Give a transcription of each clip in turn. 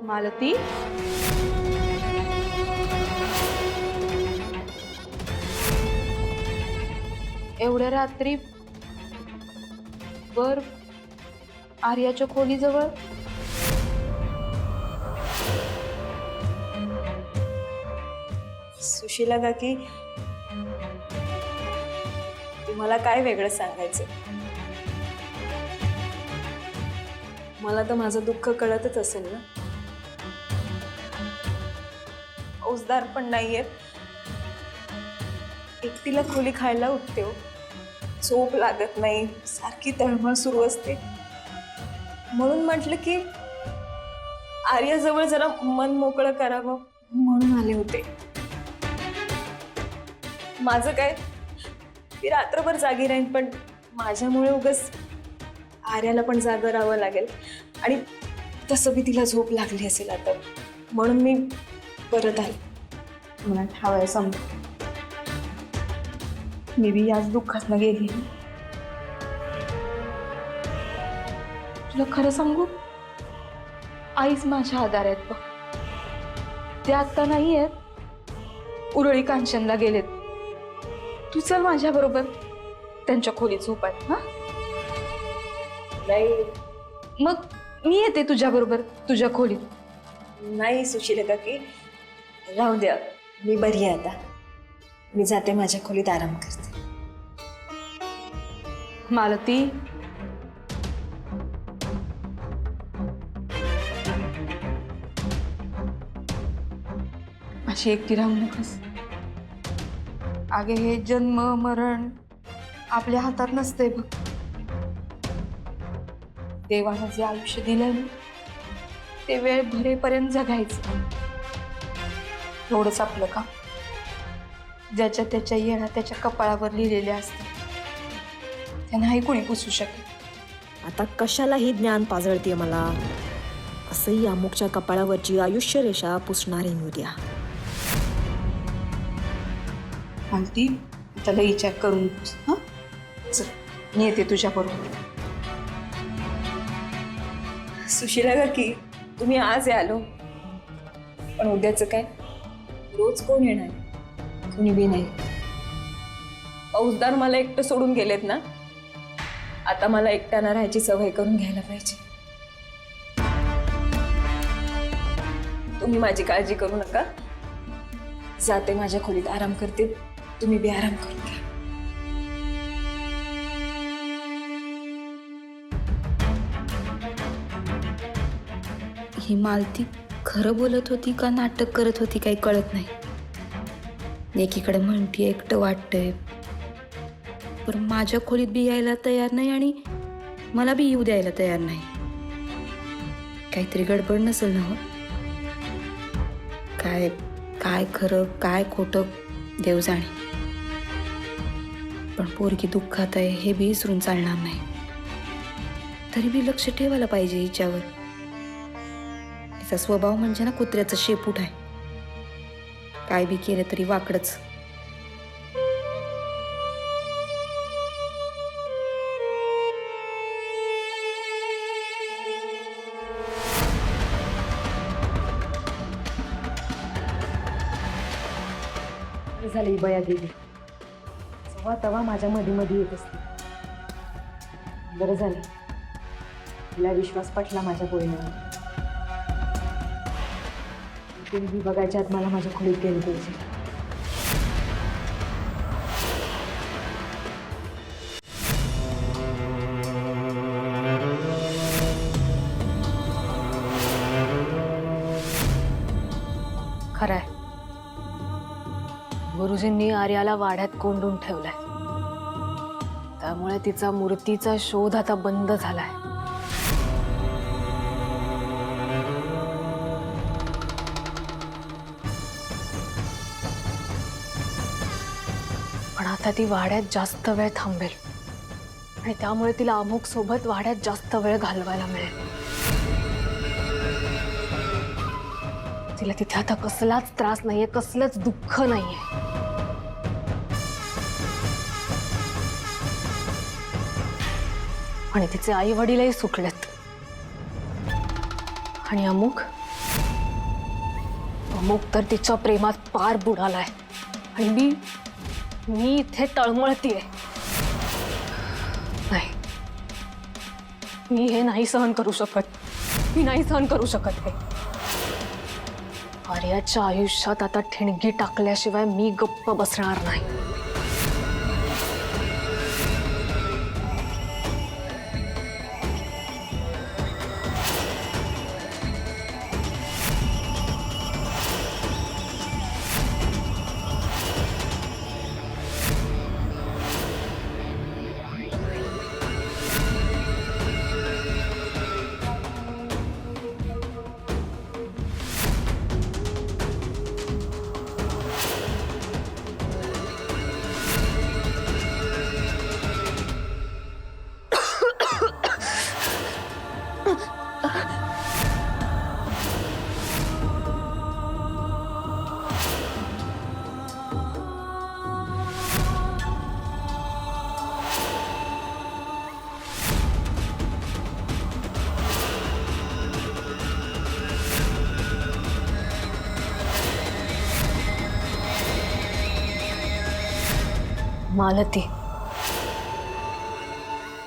मालती, एवढ्या रात्री वर आर्याच्या खोलीजवळ? सुशीला काकी, तुम्हाला काय वेगळं सांगायचं? मला तर माझं दुःख कळतच असेल ना. फौजदार पण नाहीये, एकटीला खोली खायला उठते हो, झोप लागत नाही, सारखी तळमळ सुरू असते. म्हणून म्हटलं की आर्याजवळ जरा मन मोकळं करावं म्हणून आले होते. माझं काय, मी रात्रभर जागी राहीन, पण माझ्यामुळे उगाच आर्याला पण जागं राहावं लागेल आणि तसं बी तिला झोप लागली असेल आता, म्हणून मी परत आले. मला ठावाय समज, मी बी याच दुःखात गेली. तुला खरं सांगू, आईच माझ्या आधार आहेत बघ. ते आता नाही आहेत, उरळी कांचनला गेलेत. तू चल माझ्या बरोबर त्यांच्या खोलीत झोपाय. हा नाही मग मी येते तुझ्या बरोबर तुझ्या खोलीत. नाही सुशीला काकी, राहू द्या, मी बरी आहे आता. मी जाते, माझ्या खोलीत आराम करते. मालती, अशी एकटी राहू नकोस. आगे हे जन्म मरण आपल्या हातात नसते बघ. देवानं जे आयुष्य दिलं ना, ते वेळ भरेपर्यंत जगायचं, एवढंच आपलं काम. ज्याच्या त्याच्या येणं त्याच्या कपाळावर लिहिलेले असते, ते नाही कोणी पुसू शकत. आता कशाला ही ज्ञान पाजळते मला. असंही अमुकच्या कपाळावरची आयुष्य रेषा पुसणारे उद्या. मालती, त्याला विचार करून पुस. हा चल, मी येते तुझ्या बरोबर. सुशीला काकी, तुम्ही आज आलो, पण उद्याचं काय? रोज कोण येणार? कुणी बी नाही. फौजदार मला एकटं सोडून गेलेत ना, आता मला एकट्यानं राहायची सवय करून घ्यायला पाहिजे. तुम्ही माझी काळजी करू नका, जाते माझ्या खोलीत आराम करते. तुम्ही बी आराम करून घ्या. ही मालती खरं बोलत होती का नाटक करत होती काही कळत नाही. एकीकडे म्हणती एकटं वाटतंय, पण माझ्या खोलीत बी यायला तयार नाही आणि मला बी येऊ द्यायला तयार नाही. काहीतरी गडबड नसेल ना? हो, काय काय खरं काय खोटं देव जाणे. पण पोरगी दुःखात आहे हे बी विसरून चालणार नाही. तरी बी लक्ष ठेवायला पाहिजे हिच्यावर. तिचा स्वभाव म्हणजे ना कुत्र्याचं शेपूट आहे, काय बी केलं तरी वाकडच. झाली बया गेली, जेव्हा तेव्हा माझ्या मध्ये मध्ये येत असते. बरं झालं, तिला विश्वास पटला माझ्या बोलण्यावर. तुम्ही बघायच्या आत मला माझ्या खोलीत गेली पाहिजे. खरंय, गुरुजींनी आर्याला वाड्यात कोंडून ठेवलाय, त्यामुळे तिचा मूर्तीचा शोध आता बंद झालाय. पण आता ती वाड्यात जास्त वेळ थांबेल आणि त्यामुळे तिला अमुक सोबत वाड्यात जास्त वेळ घालवायला मिळेल. तिला तिथे आता कसलाच त्रास नाहीये, कसलंच दुःख नाहीये. आणि तिचे आई वडीलही सुटलेत आणि अमुक अमुक तर तिच्या प्रेमात पार बुडालाय आणि मी इथे तळमळतीये. नाही, मी हे नाही सहन करू शकत. मी नाही सहन करू शकत हे. आर्याच्या आयुष्यात आता ठिणगी टाकल्याशिवाय मी गप्प बसणार नाही.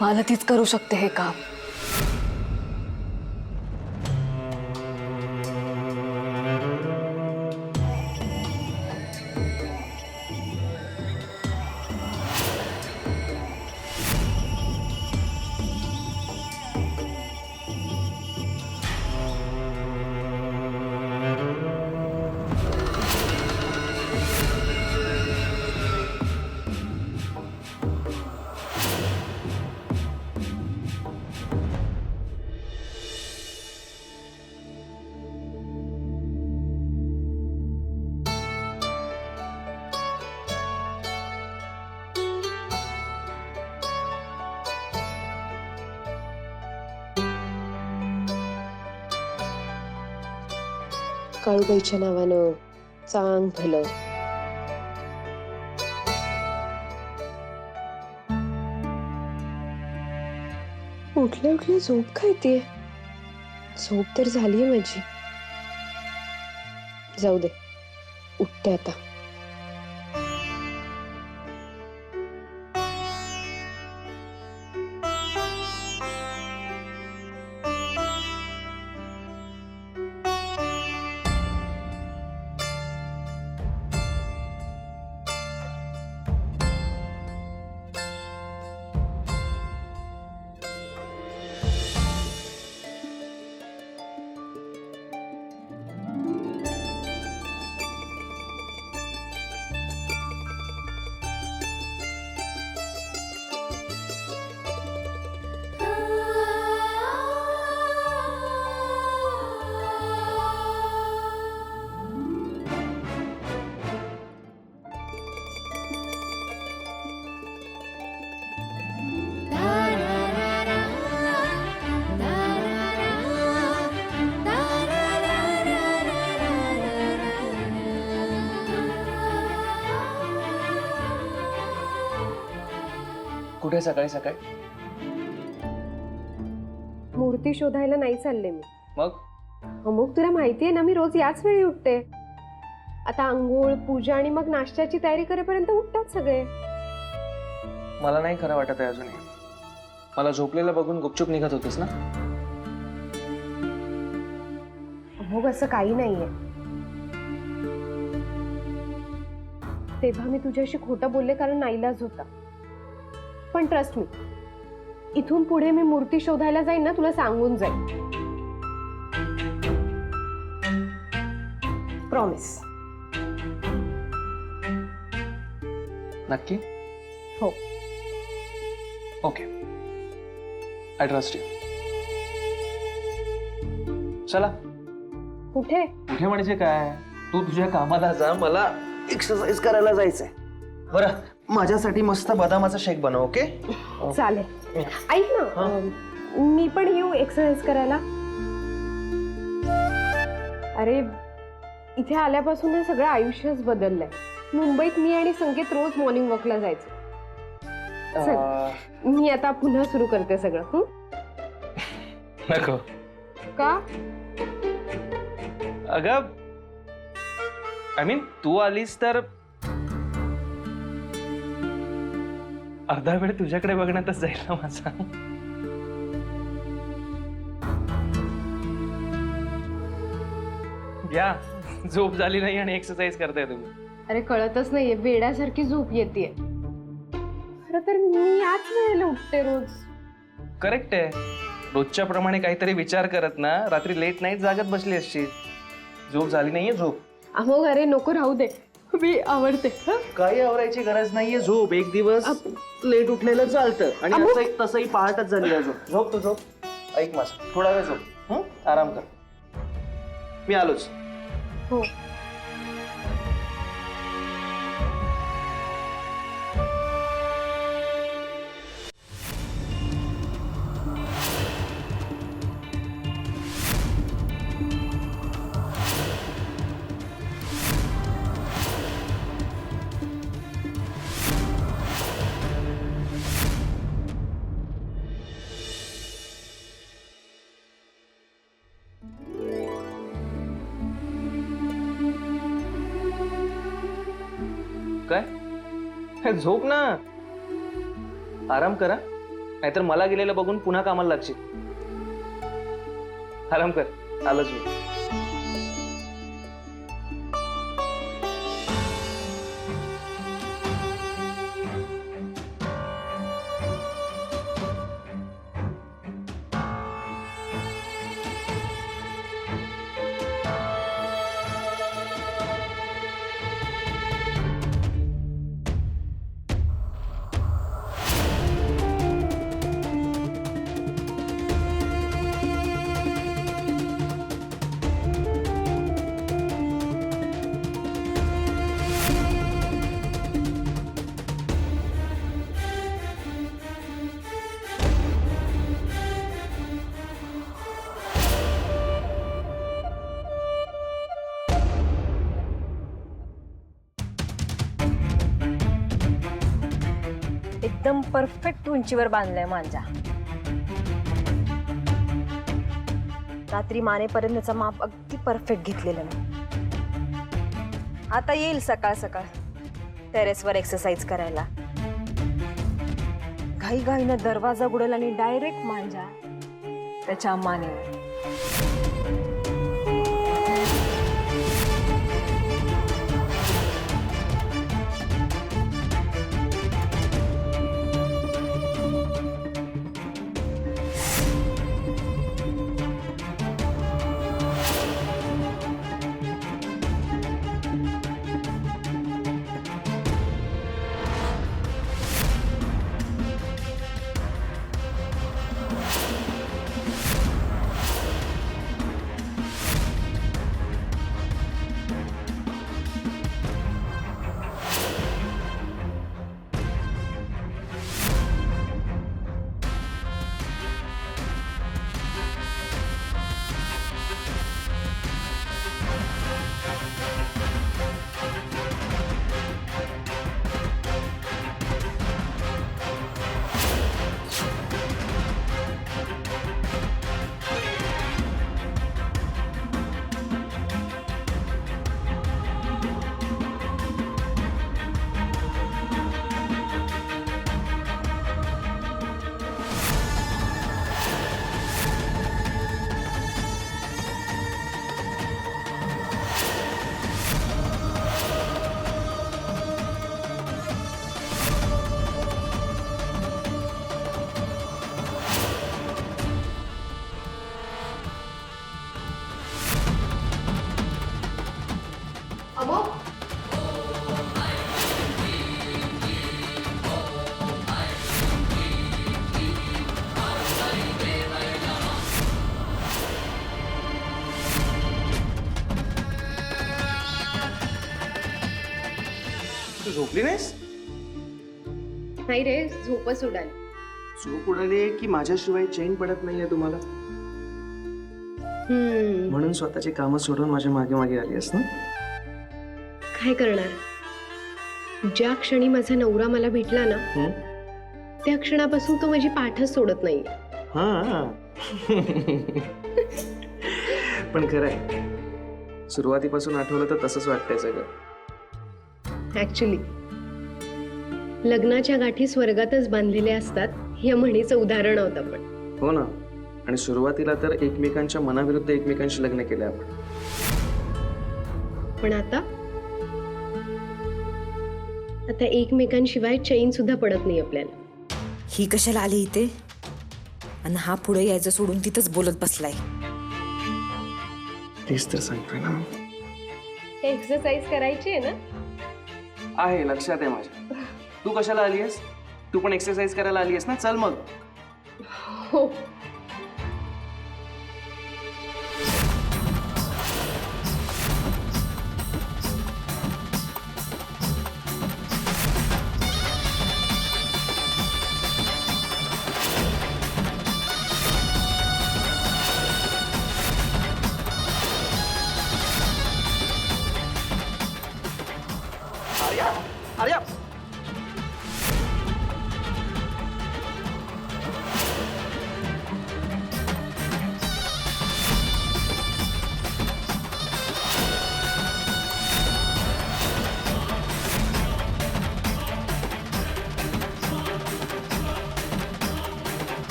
मालतीच करू शकते हे काम. काळूबाईच्या नावानं चांग भलं. उठल्या उठल्या झोप खायतीये. झोप तर झालीये माझी. जाऊ दे, उठते आता. कुठे सकाळी सकाळी? मूर्ती शोधायला नाही चालले मी. मग अमुक तुला माहितीये ना, मी रोज याच वेळी उठते. आता आंघोळ, पूजा आणि मग नाश्त्याची तयारी करेपर्यंत उठतात सगळे. मला नाही खरं वाटत आहे अजूनही. मला झोपलेलं बघून गुपचूप निघत होतीस ना? अमुक असं काही नाहीये. तेव्हा मी तुझ्याशी खोटं बोलले कारण नाईलाज होता. पण ट्रस्ट मी, इथून पुढे मी मूर्ती शोधायला जाईन ना, तुला सांगून जाईन. प्रॉमिस. नक्की? हो. Okay, I trust you. चला. कुठे? कुठे म्हणजे काय? तू तुझ्या कामाला जा, मला एक्सरसाइज करायला जायचंय. बरं, माझ्यासाठी मस्त बदामाचा शेक बनव. ओके? चालेल. ऐक ना, मी पण येऊ एक्सरसाइज करायला? अरे, इथे आल्यापासून हे सगळं आयुष्यच बदललंय. मुंबईत मी आणि संकेत रोज मॉर्निंग वॉकला जायचो. चल, मी आता पुन्हा सुरू करते सगळं. नको. का? अगं, आय मीन तू आलीस तर अर्धा वेळ तुझ्याकडे बघण्यातच जाईल ना माझा. या झोप झाली नाही आणि एक्सरसाइज करताय तुम्ही. अरे कळतच नाहीये, वेड्यासारखी झोप येते. खरं तर मी याच वेळेला उठते रोज. करेक्ट आहे. रोजच्या प्रमाणे काहीतरी विचार करत ना रात्री लेट नाईट जागत बसली असशील. झोप झाली नाहीये झोप. अहो अरे नको राहू दे, मी आवडते. काही आवरायची गरज नाहीये. झोप. एक दिवस लेट उठलेलं चालतं आणि तसंही पहाटच झाली अजून. झोप तू झोप. ऐक माझं थोडा वेळ झोप. आराम कर. मी आलोच. हो. काय झोप ना. आराम करा नाहीतर मला गेलेलं बघून पुन्हा कामाला लागशील. आराम कर. आलोच मी. एकदम परफेक्ट उंचीवर बांधलाय मांजा. रात्री मानेपर्यंतचं माप अगदी परफेक्ट घेतलेलं मी. आता येईल सकाळ सकाळ टेरेसवर एक्सरसाइज करायला. घाईघाईनं दरवाजा उघडेल आणि डायरेक्ट मांजा त्याच्या मानेवर. तू झोपली नाहीस? नाही रे, झोपच उडाली. झोप उडाली की माझ्याशिवाय चैन पडत नाहीये तुम्हाला, म्हणून स्वतःची कामं सोडून माझ्या मागे मागे आली आहेस ना? काय करणार, ज्या क्षणी माझा नवरा मला भेटला ना त्या क्षणापासून तो माझी पाठच सोडत नाही. हा पण खरंय, सुरुवातीपासून आठवलं तर तसंच वाटतंय सगळं. ऍक्च्युली लग्नाच्या गाठी स्वर्गातच बांधलेल्या असतात या म्हणीचं उदाहरण होतं. पण हो ना. आणि सुरुवातीला तर एकमेकांच्या मनाविरुद्ध एकमेकांशी लग्न केले आपण. पण आता एकमेकांशिवाय चैन सुद्धा पडत नाही आपल्याला. ही कशाला आली इथे आणि हा पुढे यायचं सोडून तिथंच बोलत बसलाय. तेच तर सांगतोय ना. एक्सरसाइज करायची आहे ना? आहे, लक्षात आहे माझ्या. तू कशाला आली आहेस? तू पण एक्सरसाइज करायला आली आहेस ना. चल मग. हो.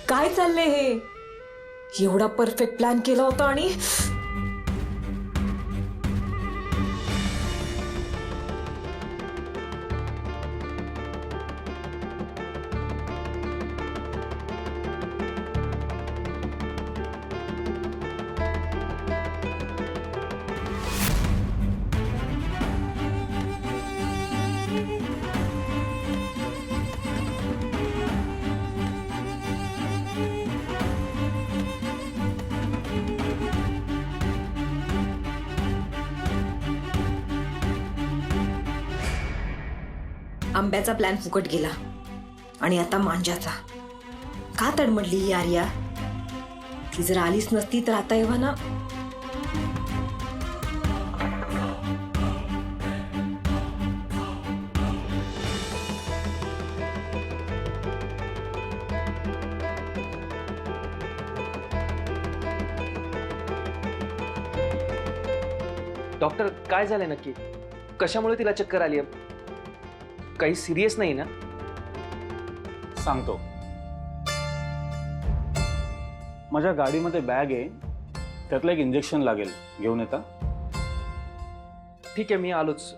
काय चाललंय हे? एवढा परफेक्ट प्लॅन केला होता आणि आंब्याचा प्लॅन फुकट गेला आणि आता मांजाचा. का तडमडली ही आर्या? ती जर आलीच नसती तर आता एव्हा ना. डॉक्टर, काय झालंय नक्की? कशामुळे तिला चक्कर आली आहे? काही सिरियस नाही ना? सांगतो. माझ्या गाडीमध्ये बॅग आहे, त्यातलं एक इंजेक्शन लागेल, घेऊन येता? ठीक आहे, मी आलोच.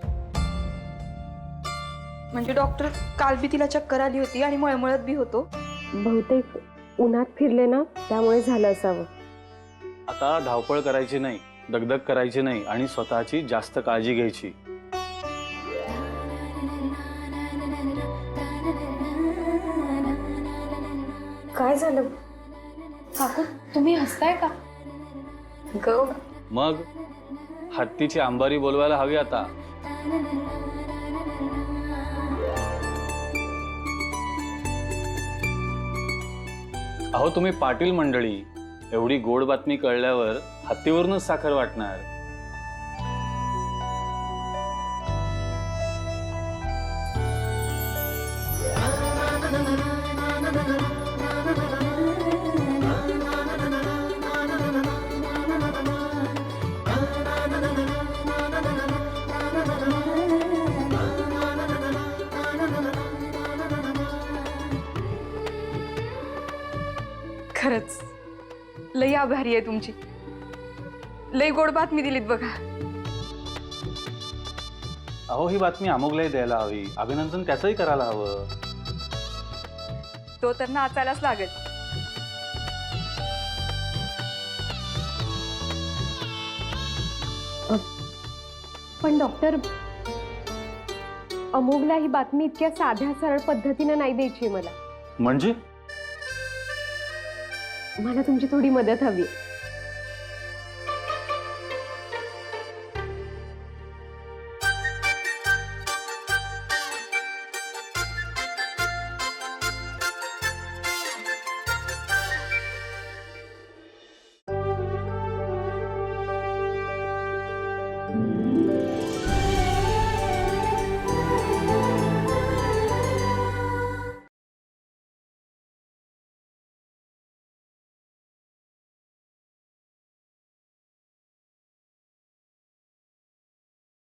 म्हणजे डॉक्टर, काल बी तिला चक्कर आली होती आणि मळमळत बी होतो. बहुतेक उन्हात फिरले ना, त्यामुळे झालं असावं. आता धावपळ करायची नाही, दगदग करायची नाही आणि स्वतःची जास्त काळजी घ्यायची. काय झालं काकू, तुम्ही हसताय का? मग हत्तीची अंबारी बोलवायला हवी आता. अहो तुम्ही पाटील मंडळी, एवढी गोड बातमी कळल्यावर हत्तीवरूनच साखर वाटणार. खरंच लई आभारी आहे तुमची. लई गोड बातमी दिलीत बघा. अहो ही बातमी अमोघलाही द्यायला हवी, अभिनंदन त्याचंही करायला हवं. तो तर नाचायलाच लागेल. पण डॉक्टर, अमोघला ही बातमी इतक्या साध्या सरळ पद्धतीने नाही द्यायची. मला म्हणजे तुमची थोडी मदत हवी.